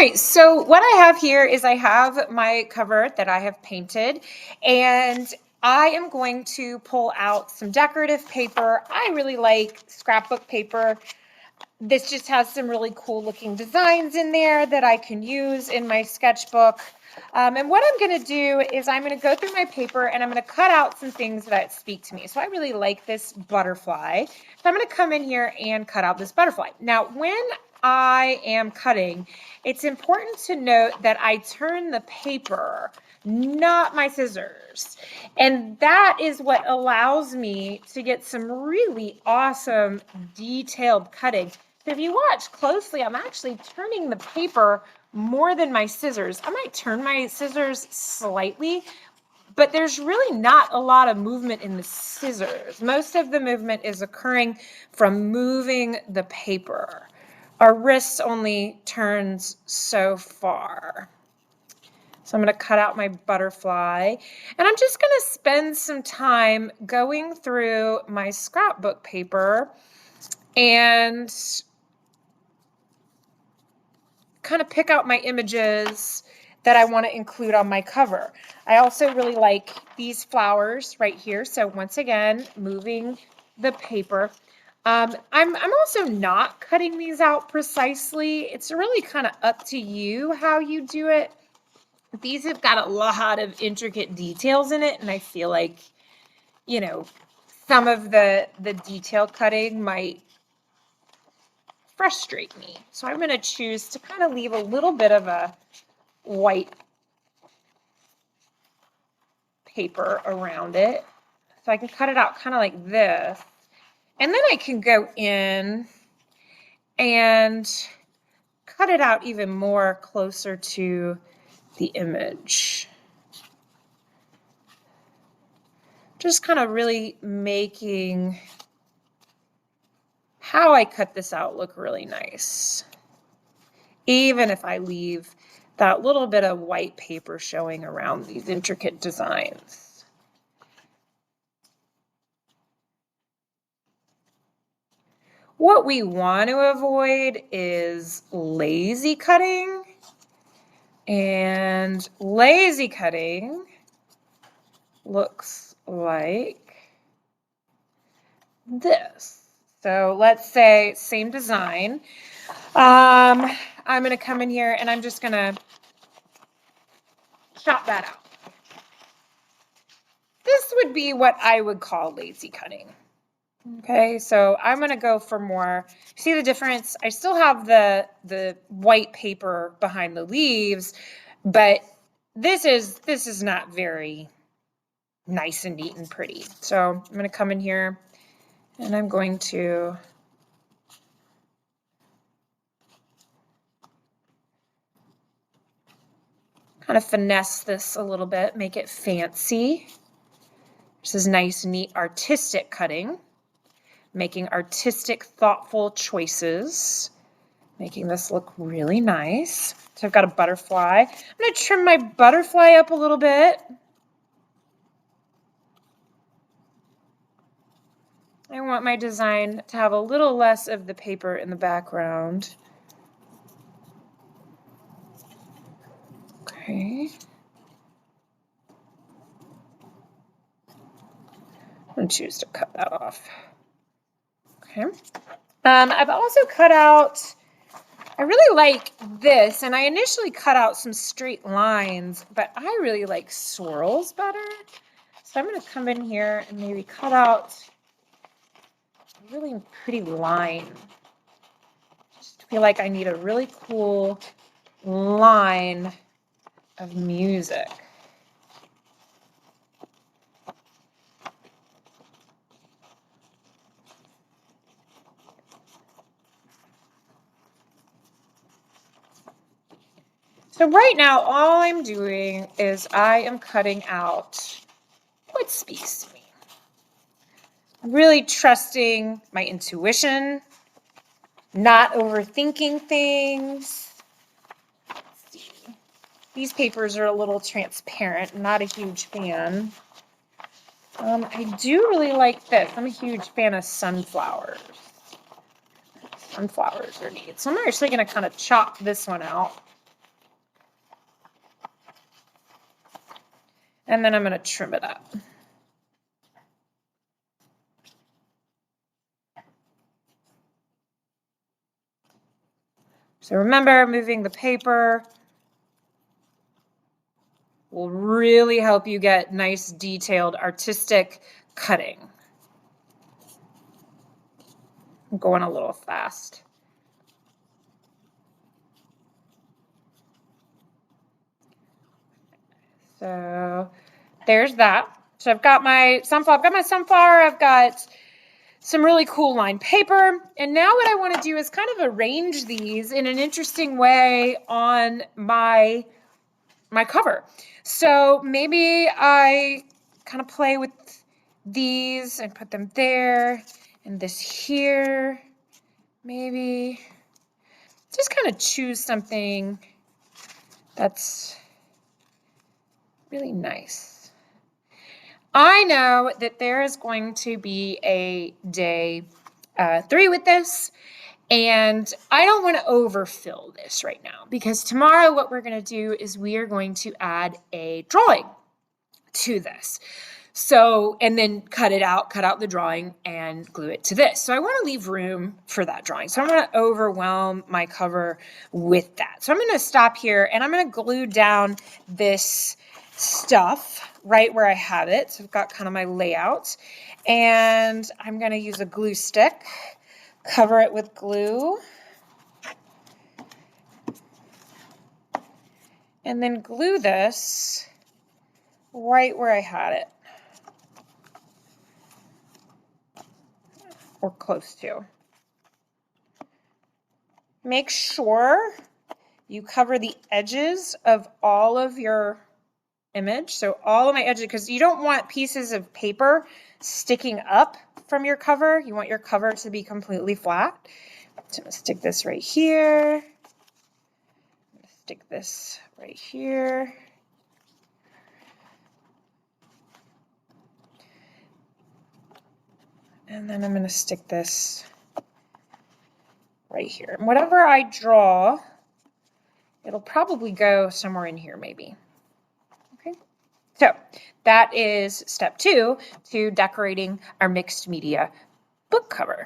right, so what I have here is I have my cover that I have painted, and I am going to pull out some decorative paper. I really like scrapbook paper. This just has some really cool looking designs in there that I can use in my sketchbook. And what I'm going to do is I'm going to go through my paper and I'm going to cut out some things that speak to me. So I really like this butterfly. So I'm going to come in here and cut out this butterfly. Now, when I am cutting, it's important to note that I turn the paper, not my scissors. And that is what allows me to get some really awesome detailed cutting. So if you watch closely, I'm actually turning the paper more than my scissors. I might turn my scissors slightly, but there's really not a lot of movement in the scissors. Most of the movement is occurring from moving the paper. Our wrist only turns so far. So I'm going to cut out my butterfly, and I'm just going to spend some time going through my scrapbook paper and kind of pick out my images that I want to include on my cover. I also really like these flowers right here. So once again, moving the paper. I'm also not cutting these out precisely. It's really kind of up to you how you do it. These have got a lot of intricate details in it, and I feel like, you know, some of the detail cutting might frustrate me. So I'm going to choose to kind of leave a little bit of a white paper around it. So I can cut it out kind of like this. And then I can go in and cut it out even more closer to the image. Just kind of really making how I cut this out look really nice. Even if I leave that little bit of white paper showing around these intricate designs. What we want to avoid is lazy cutting. And lazy cutting looks like this. So let's say same design. I'm going to come in here and I'm just going to chop that out. This would be what I would call lazy cutting. Okay, so I'm going to go for more. See the difference? I still have the white paper behind the leaves, but this is not very nice and neat and pretty. So I'm going to come in here and I'm going to kind of finesse this a little bit, make it fancy. This is nice, neat, artistic cutting, making artistic, thoughtful choices, making this look really nice. So I've got a butterfly. I'm going to trim my butterfly up a little bit. I want my design to have a little less of the paper in the background. Okay. I'm going to choose to cut that off. Okay. I've also cut out, I really like this, and I initially cut out some straight lines, but I really like swirls better. So I'm going to come in here and maybe cut out a really pretty line. Just feel like I need a really cool line of music. So right now, all I'm doing is I am cutting out what speaks to me. I'm really trusting my intuition, not overthinking things. Let's see. These papers are a little transparent. I'm not a huge fan. I do really like this. I'm a huge fan of sunflowers. Sunflowers are neat. So I'm actually going to kind of chop this one out. And then I'm going to trim it up. So remember, moving the paper will really help you get nice, detailed, artistic cutting. I'm going a little fast. So there's that. So I've got my sunflower, I've got some really cool lined paper. And now what I want to do is kind of arrange these in an interesting way on my cover. So maybe I kind of play with these and put them there and this here. Maybe just kind of choose something that's really nice. I know that there is going to be a day 3 with this, and I don't want to overfill this right now because tomorrow what we're going to do is we are going to add a drawing to this. So, and then cut out the drawing and glue it to this. So I want to leave room for that drawing. So I'm going to overwhelm my cover with that. So I'm going to stop here and I'm going to glue down this stuff right where I have it. So I've got kind of my layout and I'm going to use a glue stick, cover it with glue, and then glue this right where I had it. Or close to. Make sure you cover the edges of all of your image. So all of my edges, because you don't want pieces of paper sticking up from your cover. You want your cover to be completely flat. So I'm going to stick this right here. I'm going to stick this right here. And then I'm going to stick this right here. And whatever I draw, it'll probably go somewhere in here maybe. Okay. So that is step 2 to decorating our mixed media book cover.